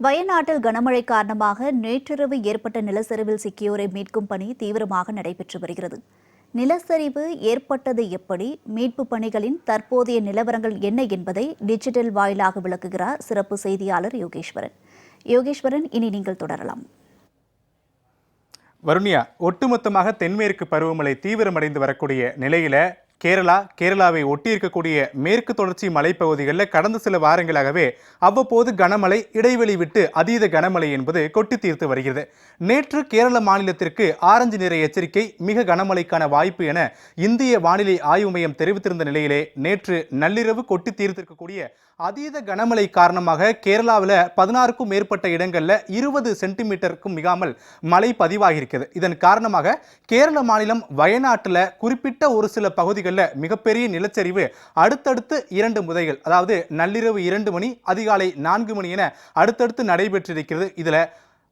வயநாட்டில் கனமழை காரணமாக நேற்றிரவு ஏற்பட்ட நிலச்சரிவில் சிக்கியோரை மீட்கும் பணி தீவிரமாக நடைபெற்று வருகிறது. நிலச்சரிவு ஏற்பட்டது எப்படி, மீட்பு பணிகளின் தற்போதைய நிலவரங்கள் என்ன என்பதை டிஜிட்டல் வாயிலாக விளக்குகிறார் சிறப்பு செய்தியாளர் யோகேஸ்வரன். யோகேஸ்வரன், இனி நீங்கள் தொடரலாம். வருண்யா, ஒட்டுமொத்தமாக தென்மேற்கு பருவமழை தீவிரமடைந்து வரக்கூடிய நிலையில கேரளாவை ஒட்டி இருக்கக்கூடிய மேற்கு தொடர்ச்சி மலைப்பகுதிகளில் கடந்த சில வாரங்களாகவே அவ்வப்போது கனமழை இடைவெளி விட்டு அதீத கனமழை என்பது கொட்டி தீர்த்து வருகிறது. நேற்று கேரள மாநிலத்திற்கு ஆரஞ்சு நிற எச்சரிக்கை, மிக கனமழைக்கான வாய்ப்பு என இந்திய வானிலை ஆய்வு மையம் தெரிவித்திருந்த நிலையிலே நேற்று நள்ளிரவு கொட்டி தீர்த்திருக்கக்கூடிய அதீத கனமழை காரணமாக கேரளாவில் 16க்கும் மேற்பட்ட இடங்களில் 20 சென்டிமீட்டருக்கும் மிகாமல் மழை பதிவாகியிருக்கிறது. இதன் காரணமாக கேரள மாநிலம் வயநாட்டில் குறிப்பிட்ட ஒரு சில பகுதிகளில் மிகப்பெரிய நிலச்சரிவு அடுத்தடுத்து 2 முறைகள், அதாவது நள்ளிரவு 2 மணி, அதிகாலை 4 மணி என அடுத்தடுத்து நடைபெற்றிருக்கிறது. இதில்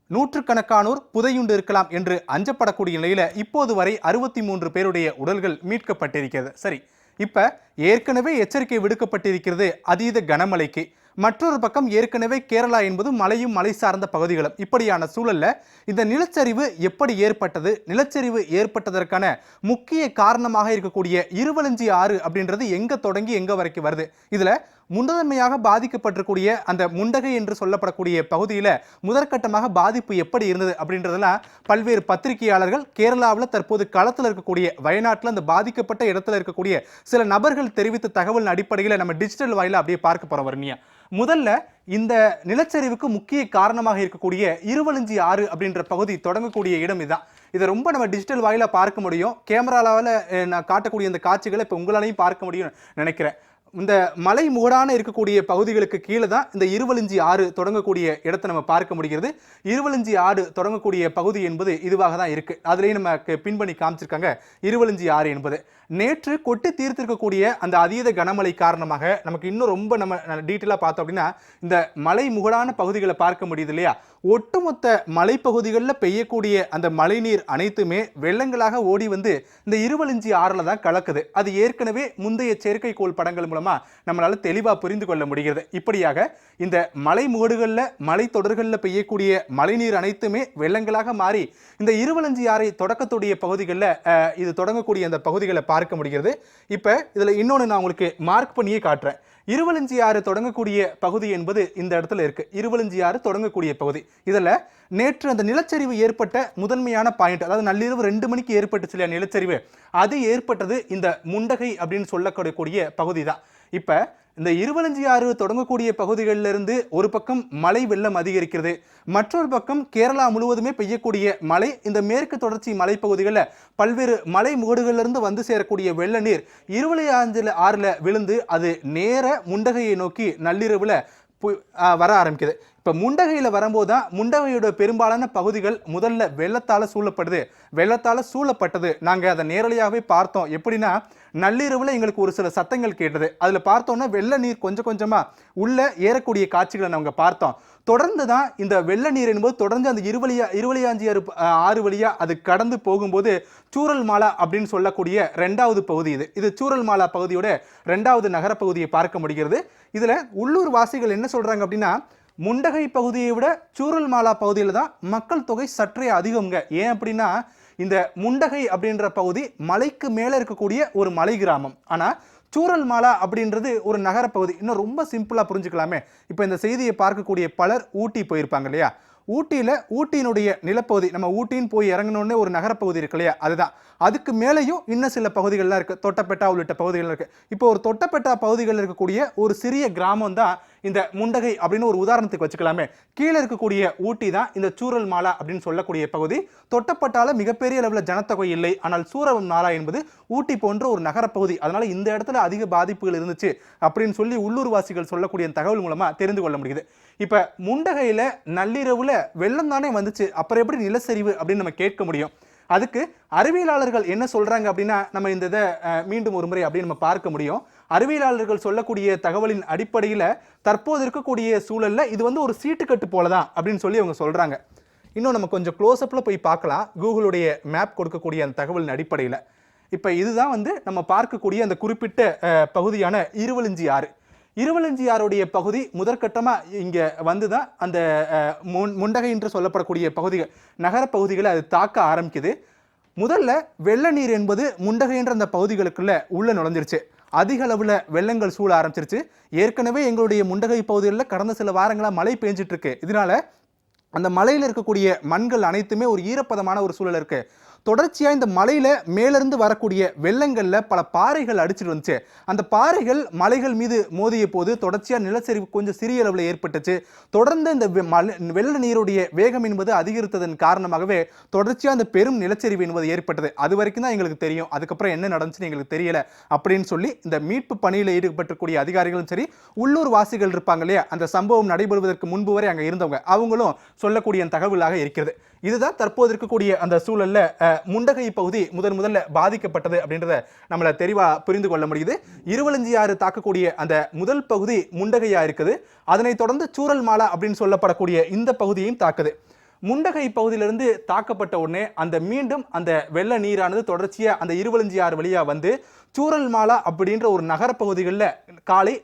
நூற்றுக்கணக்கானோர் புதையுண்டு இருக்கலாம் என்று அஞ்சப்படக்கூடிய நிலையில் இப்போது வரை 63 பேருடைய உடல்கள் மீட்கப்பட்டிருக்கிறது. சரி, இப்ப ஏற்கனவே எச்சரிக்கை விடுக்கப்பட்டிருக்கிறது அதீத கனமழைக்கு. மற்றொரு பக்கம் ஏற்கனவே கேரளா என்பது மலையும் மலை சார்ந்த பகுதிகளும். இப்படியான சூழல்ல இந்த நிலச்சரிவு எப்படி ஏற்பட்டது, நிலச்சரிவு ஏற்பட்டதற்கான முக்கிய காரணமாக இருக்கக்கூடிய இருவலஞ்சி ஆறு அப்படின்றது எங்க தொடங்கி எங்க வரைக்கும் வருது, இதுல முதன்மையாக பாதிக்கப்பட்டிருக்கூடிய அந்த முண்டகை என்று சொல்லப்படக்கூடிய பகுதியில் முதற்கட்டமாக பாதிப்பு எப்படி இருந்தது அப்படின்றதெல்லாம் பல்வேறு பத்திரிகையாளர்கள் கேரளாவில் தற்போது களத்தில் இருக்கக்கூடிய வயநாட்டில் அந்த பாதிக்கப்பட்ட இடத்துல இருக்கக்கூடிய சில நபர்கள் தெரிவித்த தகவல் அடிப்படையில் நம்ம டிஜிட்டல் வாயில அப்படியே பார்க்க போறோம். வருண்யா, முதல்ல இந்த நிலச்சரிவுக்கு முக்கிய காரணமாக இருக்கக்கூடிய இருவலஞ்சி ஆறு அப்படின்ற பகுதி தொடங்கக்கூடிய இடம் இதுதான். இதை ரொம்ப நம்ம டிஜிட்டல் வாயில பார்க்க முடியும். கேமராவில் நான் காட்டக்கூடிய இந்த காட்சிகளை இப்போ உங்களாலையும் பார்க்க முடியும் நினைக்கிறேன். இந்த மலை முகடான இருக்கக்கூடிய பகுதிகளுக்கு கீழே தான் இந்த இருவலஞ்சி ஆறு தொடங்கக்கூடிய இடத்தை நம்ம பார்க்க முடிகிறது. இருவலஞ்சி ஆறு தொடங்கக்கூடிய பகுதி என்பது இதுவாக தான் இருக்கு. அதுலேயும் நம்ம பின்பணி காமிச்சிருக்காங்க இருவலஞ்சி ஆறு என்பது. நேற்று கொட்டி தீர்த்திருக்கக்கூடிய அந்த அதீத கனமழை காரணமாக நமக்கு இன்னும் ரொம்ப நம்ம டீட்டெயிலாக பார்த்தோம் அப்படின்னா இந்த மலை முகடான பகுதிகளை பார்க்க முடியுது இல்லையா. ஒட்டுமொத்த மலைப்பகுதிகளில் பெய்யக்கூடிய அந்த மழைநீர் அனைத்துமே வெள்ளங்களாக ஓடி வந்து இந்த இருவலஞ்சி ஆறில் தான் கலக்குது. அது ஏற்கனவே முந்தைய செயற்கைக்கோள் படங்கள் மூலமா நம்மளால தெளிவாக புரிந்து கொள்ள முடிகிறது. இப்படியாக இந்த மலை முகடுகளில் மலை தொடர்களில் பெய்யக்கூடிய மழைநீர் அனைத்துமே வெள்ளங்களாக மாறி இந்த இருவலஞ்சி ஆறை தொடக்கக்கூடிய பகுதிகளில் இது தொடங்கக்கூடிய அந்த பகுதிகளை பார்க்க முடிகிறது. இப்போ இதில் இன்னொன்று நான் உங்களுக்கு மார்க் பண்ணியே காட்டுறேன். இருவலஞ்சி ஆறு தொடங்கக்கூடிய பகுதி என்பது இந்த இடத்துல இருக்கு. இருவலஞ்சி ஆறு தொடங்கக்கூடிய பகுதி. இதில் நேற்று அந்த நிலச்சரிவு ஏற்பட்ட முதன்மையான பாயிண்ட், அதாவது நள்ளிரவு 2 மணிக்கு ஏற்பட்டுச்சு இல்லையா நிலச்சரிவு, அது ஏற்பட்டது இந்த முண்டகை அப்படின்னு சொல்லக்கூடிய பகுதி தான். இப்போ இந்த இருவலஞ்சி ஆறு தொடங்கக்கூடிய பகுதிகளிலிருந்து ஒரு பக்கம் மழை வெள்ளம் அதிகரிக்கிறது, மற்றொரு பக்கம் கேரளா முழுவதுமே பெய்யக்கூடிய மழை இந்த மேற்கு தொடர்ச்சி மலைப்பகுதிகளில் பல்வேறு மலை முகடுகளிலிருந்து வந்து சேரக்கூடிய வெள்ள நீர் இருவலஞ்சி ஆறுல விழுந்து அது நேர முண்டகையை நோக்கி நள்ளிரவுல வர ஆரம்பிக்குது. இப்போ முண்டகையில் வரும்போது தான் முண்டகையோட பெரும்பாலான பகுதிகள் முதல்ல வெள்ளத்தால் சூழப்பட்டது. நாங்கள் அதை நேரடியாகவே பார்த்தோம். எப்படின்னா நள்ளிரவில் எங்களுக்கு ஒரு சில சத்தங்கள் கேட்டது. அதில் பார்த்தோன்னா வெள்ள நீர் கொஞ்சம் கொஞ்சமாக உள்ள ஏறக்கூடிய காட்சிகளை நாங்கள் பார்த்தோம். தொடர்ந்து தான் இந்த வெள்ள நீர் என்பது தொடர்ந்து அந்த இருவலியாஞ்சி ஆறு வழியா அது கடந்து போகும்போது சூரல் மாலா அப்படின்னு சொல்லக்கூடிய 2வது பகுதி இது சூரல் மாலா பகுதியோட 2வது நகரப்பகுதியை பார்க்க முடிகிறது. இதில் உள்ளூர் வாசிகள் என்ன சொல்றாங்க அப்படின்னா முண்டகை பகுதியை விட சூரல் மாலா பகுதியில் தான் மக்கள் தொகை சற்றே அதிகம்ங்க. ஏன் அப்படின்னா இந்த முண்டகை அப்படின்ற பகுதி மலைக்கு மேலே இருக்கக்கூடிய ஒரு மலை கிராமம். ஆனால் சூரல் மாலா அப்படின்றது ஒரு நகரப்பகுதி. இன்னும் ரொம்ப சிம்பிளாக புரிஞ்சுக்கலாமே. இப்போ இந்த செய்தியை பார்க்கக்கூடிய பலர் ஊட்டி போயிருப்பாங்க இல்லையா. ஊட்டியினுடைய நிலப்பகுதி, நம்ம ஊட்டின்னு போய் இறங்கினோடனே ஒரு நகரப்பகுதி இருக்கு இல்லையா, அதுதான். அதுக்கு மேலேயும் இன்னும் சில பகுதிகள்லாம் இருக்குது, தொட்டப்பெட்டா உள்ளிட்ட பகுதிகள் இருக்குது. இப்போ ஒரு தொட்டப்பெட்டா பகுதிகளில் இருக்கக்கூடிய ஒரு சிறிய கிராமம் தான் இந்த முண்டகை அப்படின்னு ஒரு உதாரணத்துக்கு வச்சுக்கலாமே. கீழே இருக்கக்கூடிய ஊட்டி தான் இந்த சூரல் மாலா அப்படின்னு சொல்லக்கூடிய பகுதி. தொட்டப்பட்டால மிகப்பெரிய அளவில் ஜனத்தொகை இல்லை, ஆனால் சூரல் மாலா என்பது ஊட்டி போன்ற ஒரு நகரப்பகுதி. அதனால இந்த இடத்துல அதிக பாதிப்புகள் இருந்துச்சு அப்படின்னு சொல்லி உள்ளூர்வாசிகள் சொல்லக்கூடிய தகவல் மூலமா தெரிந்து கொள்ள முடியுது. இப்ப முண்டகையில நள்ளிரவுல வெள்ளம் தானே வந்துச்சு, அப்புறம் எப்படி நிலச்சரிவு அப்படின்னு நம்ம கேட்க முடியும். அதுக்கு அறிவியலாளர்கள் என்ன சொல்றாங்க அப்படின்னா நம்ம இந்த இதை மீண்டும் ஒரு முறை அப்படின்னு நம்ம பார்க்க முடியும். அறிவியலாளர்கள் சொல்லக்கூடிய தகவலின் அடிப்படையில் தற்போது இருக்கக்கூடிய சூழல்ல இது வந்து ஒரு சீட்டுக்கட்டு போலதான் அப்படின்னு சொல்லி அவங்க சொல்றாங்க. இன்னும் நம்ம கொஞ்சம் க்ளோஸ்அப்பில் போய் பார்க்கலாம். கூகுளுடைய மேப் கொடுக்கக்கூடிய அந்த தகவலின் அடிப்படையில் இப்போ இதுதான் வந்து நம்ம பார்க்கக்கூடிய அந்த குறிப்பிட்ட பகுதியான இருவலஞ்சி ஆறு. இருவலஞ்சியாருடைய பகுதி முதற்கட்டமா இங்க வந்துதான் அந்த முண்டகை என்று சொல்லப்படக்கூடிய பகுதிகள் நகர பகுதிகளை அது தாக்க ஆரம்பிக்குது. முதல்ல வெள்ள நீர் என்பது முண்டகை என்ற அந்த பகுதிகளுக்குள்ள உள்ள நுழைஞ்சிருச்சு. அதிக அளவுல வெள்ளங்கள் சூழ ஆரம்பிச்சிருச்சு. ஏற்கனவே எங்களுடைய முண்டகை பகுதிகளில் கடந்த சில வாரங்களா மழை பெஞ்சிட்டு இருக்கு. இதனால அந்த மலையில் இருக்கக்கூடிய மண்கள் அனைத்துமே ஒரு ஈரப்பதமான ஒரு சூழல் இருக்கு. தொடர்ச்சியா இந்த மலையில மேலிருந்து வரக்கூடிய வெள்ளங்கள்ல பல பாறைகள் அடிச்சுட்டு வந்துச்சு. அந்த பாறைகள் மலைகள் மீது மோதிய போது தொடர்ச்சியா நிலச்சரிவு கொஞ்சம் சிறிய அளவில் ஏற்பட்டுச்சு. தொடர்ந்து இந்த வெள்ள நீருடைய வேகம் என்பது அதிகரித்ததன் காரணமாகவே தொடர்ச்சியா அந்த பெரும் நிலச்சரிவு என்பது ஏற்பட்டது. அது வரைக்கும் தான் எங்களுக்கு தெரியும். அதுக்கப்புறம் என்ன நடந்துச்சுன்னு எங்களுக்கு தெரியல அப்படின்னு சொல்லி இந்த மீட்பு பணியில் ஈடுபட்டிருக்கக்கூடிய அதிகாரிகளும் சரி, உள்ளூர் வாசிகள் இருப்பாங்க இல்லையா, அந்த சம்பவம் நடைபெறுவதற்கு முன்பு வரை அங்க இருந்தவங்க அவங்களும் சொல்லக்கூடிய தகவலாக இருக்கிறது. இதுதான் தற்போது இருக்கக்கூடிய அந்த சூழல்ல முண்டகை பகுதி முதல்ல பாதிக்கப்பட்டது அப்படின்றத நம்மள தெளிவா புரிந்து கொள்ள முடியுது. இருவலஞ்சியாறு தாக்கக்கூடிய அந்த முதல் பகுதி முண்டகையா இருக்குது. அதனைத் தொடர்ந்து சூரல் மாலா அப்படின்னு சொல்லப்படக்கூடிய இந்த பகுதியையும் தாக்குது. முண்டகை பகுதியிலிருந்து தாக்கப்பட்ட உடனே மீண்டும் அந்த வெள்ள நீரானது தொடர்ச்சியா அந்த இருவலஞ்சியாறு வழியா வந்து சூரல் மாலா அப்படின்ற ஒரு நகர பகுதிகளில் காலை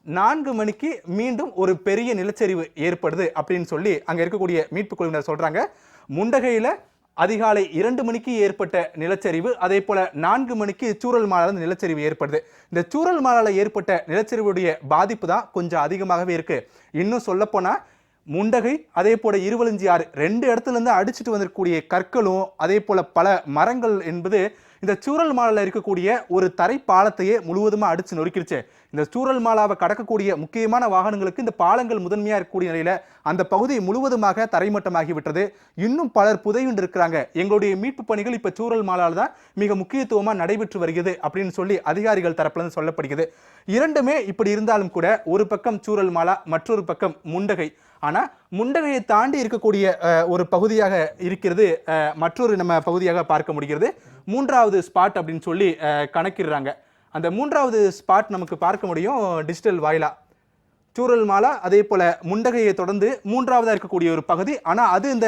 4 மணிக்கு மீண்டும் ஒரு பெரிய நிலச்சரிவு ஏற்படுது அப்படின்னு சொல்லி அங்க இருக்கக்கூடிய மீட்பு குழுவினர் சொல்றாங்க. முண்டகையில அதிகாலை 2 மணிக்கு ஏற்பட்ட நிலச்சரிவு, அதே போல 4 மணிக்கு சூரல் மாலால நிலச்சரிவு ஏற்படுது. இந்த சூரல் மாலால ஏற்பட்ட நிலச்சரிவுடைய பாதிப்பு தான் கொஞ்சம் அதிகமாகவே இருக்கு. இன்னும் சொல்ல போனா முண்டகை அதே போல இருவலஞ்சியாறு 2 இடத்துல இருந்து அடிச்சுட்டு வந்திருக்கக்கூடிய கற்களும் அதே போல பல மரங்கள் என்பது இந்த சூரல் மாலால இருக்கக்கூடிய ஒரு தரை பாலத்தையே முழுவதுமா அடிச்சு நொறுக்கிடுச்சு. இந்த சூரல் மாலாவை கடக்கக்கூடிய முக்கியமான வாகனங்களுக்கு இந்த பாலங்கள் முதன்மையா இருக்கக்கூடிய நிலையில அந்த பகுதி முழுவதுமாக தரைமட்டமாகி விட்டது. இன்னும் பலர் புதையுண்டு இருக்கிறாங்க. எங்களுடைய மீட்பு பணிகள் இப்ப சூரல் மாலால தான் மிக முக்கியத்துவமா நடைபெற்று வருகிறது அப்படின்னு சொல்லி அதிகாரிகள் தரப்புல இருந்து சொல்லப்படுகிறது. இரண்டுமே இப்படி இருந்தாலும் கூட ஒரு பக்கம் சூரல் மாலா, மற்றொரு பக்கம் முண்டகை. ஆனா முண்டகையை தாண்டி இருக்கக்கூடிய ஒரு பகுதியாக இருக்கிறது மற்றொரு நம்ம பகுதியாக பார்க்க முடிகிறது. 3வது ஸ்பாட் அப்படின்னு சொல்லி கணக்கிடுறாங்க. அந்த 3வது ஸ்பாட் நமக்கு பார்க்க முடியும் டிஜிட்டல் வாயிலா. சூரல் மாலா அதே போல முண்டகையை தொடர்ந்து 3வதா இருக்கக்கூடிய ஒரு பகுதி. ஆனா அது இந்த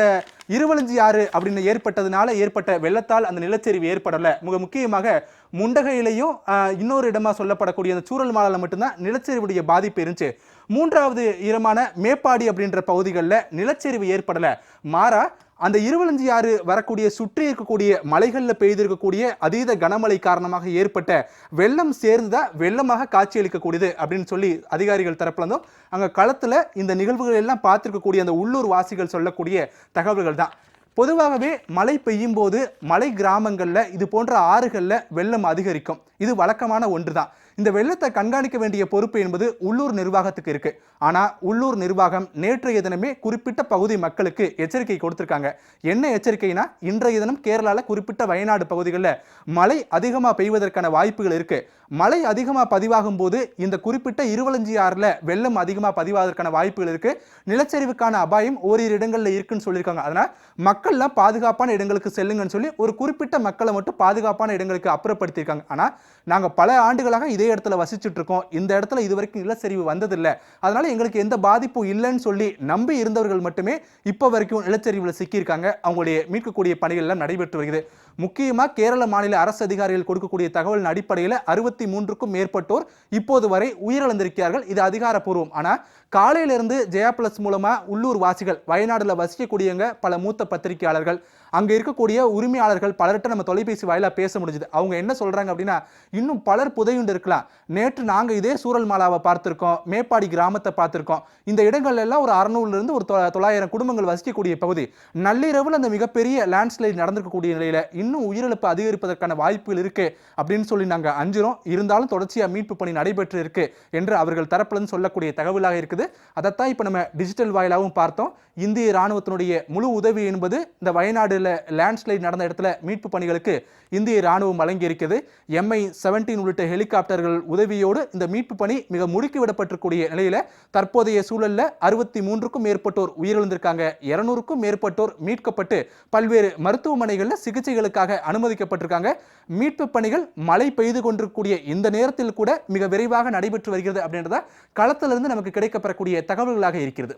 இருவலஞ்சியாறு அப்படின்னு ஏற்பட்டதுனால ஏற்பட்ட வெள்ளத்தால் அந்த நிலச்சரிவு ஏற்படல. மிக முக்கியமாக முண்டகையிலையும் இன்னொரு இடமா சொல்லப்படக்கூடிய அந்த சூரல் மாலால மட்டும்தான் நிலச்சரிவுடைய பாதிப்பு இருந்துச்சு. 3வது இடமான மேப்பாடி அப்படின்ற பகுதிகளில் நிலச்சரிவு ஏற்படல. மாறா அந்த இருவலஞ்சியாறு வரக்கூடிய சுற்றி இருக்கக்கூடிய மலைகளில் பெய்திருக்கக்கூடிய அதீத கனமழை காரணமாக ஏற்பட்ட வெள்ளம் சேர்ந்துதான் வெள்ளமாக காட்சியளிக்கக்கூடியது அப்படின்னு சொல்லி அதிகாரிகள் தரப்புல இருந்தும் அங்க களத்துல இந்த நிகழ்வுகள் எல்லாம் பார்த்திருக்கக்கூடிய அந்த உள்ளூர் வாசிகள் சொல்லக்கூடிய தகவல்கள் தான். பொதுவாகவே மழை பெய்யும் போது மலை கிராமங்கள்ல இது போன்ற ஆறுகள்ல வெள்ளம் அதிகரிக்கும். இது வழக்கமான ஒன்றுதான். இந்த வெள்ளத்தை கண்காணிக்க வேண்டிய பொறுப்பு என்பது உள்ளூர் நிர்வாகத்துக்கு இருக்கு. ஆனா உள்ளூர் நிர்வாகம் நேற்றைய தினமே குறிப்பிட்ட பகுதி மக்களுக்கு எச்சரிக்கை கொடுத்திருக்காங்க. என்ன எச்சரிக்கைனா, இன்றைய தினம் கேரளால குறிப்பிட்ட வயநாடு பகுதிகளில் மழை அதிகமா பெய்வதற்கான வாய்ப்புகள் இருக்கு. மழை அதிகமா பதிவாகும் போது இந்த குறிப்பிட்ட இருவலஞ்சியாறுல வெள்ளம் அதிகமா பதிவாவதற்கான வாய்ப்புகள் இருக்கு. நிலச்சரிவுக்கான அபாயம் ஓரிரு இடங்கள்ல இருக்குன்னு சொல்லியிருக்காங்க. அதனால மக்கள்லாம் பாதுகாப்பான இடங்களுக்கு செல்லுங்கன்னு சொல்லி ஒரு குறிப்பிட்ட மக்களை மட்டும் பாதுகாப்பான இடங்களுக்கு அப்புறப்படுத்தியிருக்காங்க. ஆனா நாங்க பல ஆண்டுகளாக இதே இடத்துல வசிச்சுட்டு இருக்கோம். இந்த இடத்துல இதுவரைக்கும் நிலச்சரிவு வந்ததில்லை. அதனால எங்களுக்கு எந்த பாதிப்பும் இல்லைன்னு சொல்லி நம்பி இருந்தவர்கள் மட்டுமே இப்போ வரைக்கும் நிலச்சரிவுல சிக்கியிருக்காங்க. அவங்களுடைய மீட்கக்கூடிய பணிகள் எல்லாம் நடைபெற்று வருகிறது. முக்கியமா கேரள மாநில அரசு அதிகாரிகள் கொடுக்கக்கூடிய தகவலின் அடிப்படையில் 63க்கும் மேற்பட்டோர் இப்போது வரை உயிரிழந்திருக்கிறார்கள். இது அதிகாரப்பூர்வம். ஆனா காலையிலிருந்து ஜெயா பிளஸ் மூலமா உள்ளூர் வாசிகள், வயநாடுல வசிக்கக்கூடியவங்க, பல மூத்த பத்திரிகையாளர்கள், அங்க இருக்கக்கூடிய உரிமையாளர்கள் பலர்கிட்ட நம்ம தொலைபேசி வாயிலா பேச முடிஞ்சது. அவங்க என்ன சொல்றாங்க அப்படின்னா, இன்னும் பலர் புதையுண்டு இருக்கலாம். நேற்று நாங்க இதே சூரல் மாலாவை பார்த்திருக்கோம், மேப்பாடி கிராமத்தை பார்த்திருக்கோம். இந்த இடங்கள்ல எல்லாம் ஒரு 600 இருந்து ஒரு 900 குடும்பங்கள் வசிக்கக்கூடிய பகுதி. நள்ளிரவில் அந்த மிகப்பெரிய லேண்ட்ஸ்லைட் நடந்திருக்கக்கூடிய நிலையில இன்னும் உயிரிழப்பு அதிகரிப்பதற்கான வாய்ப்புகள் இருக்கு அப்படின்னு சொல்லி நாங்க அஞ்சுறோம். இருந்தாலும் தொடர்ச்சியா மீட்பு பணி நடைபெற்று இருக்கு என்று அவர்கள் தரப்புலன்னு சொல்லக்கூடிய தகவலாக இருக்குது. அதைத்தான் இப்ப நம்ம டிஜிட்டல் வாயிலாகவும் பார்த்தோம். இந்திய ராணுவத்தினுடைய முழு உதவி என்பது இந்த வயநாடுல லேண்ட்ஸ்லைட் நடந்த இடத்துல மீட்பு பணிகளுக்கு இந்திய ராணுவம் வழங்கி இருக்கிறது. MI-17 உள்ளிட்ட ஹெலிகாப்டர்கள் உதவியோடு இந்த மீட்பு பணி மிக முடுக்கிவிடப்பட்டிருக்கூடிய நிலையில தற்போதைய சூழல்ல 63க்கும் மேற்பட்டோர் உயிரிழந்திருக்காங்க. 200க்கும் மேற்பட்டோர் மீட்கப்பட்டு பல்வேறு மருத்துவமனைகளில் சிகிச்சைகளுக்காக அனுமதிக்கப்பட்டிருக்காங்க. மீட்பு பணிகள் மழை பெய்து கொண்டிருக்கக்கூடிய இந்த நேரத்தில் கூட மிக விரைவாக நடைபெற்று வருகிறது அப்படின்றத களத்திலிருந்து நமக்கு கிடைக்கப்பெறக்கூடிய தகவல்களாக இருக்கிறது.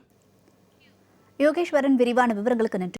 யோகேஸ்வரன், விரிவான விவரங்களுக்கு நன்றி.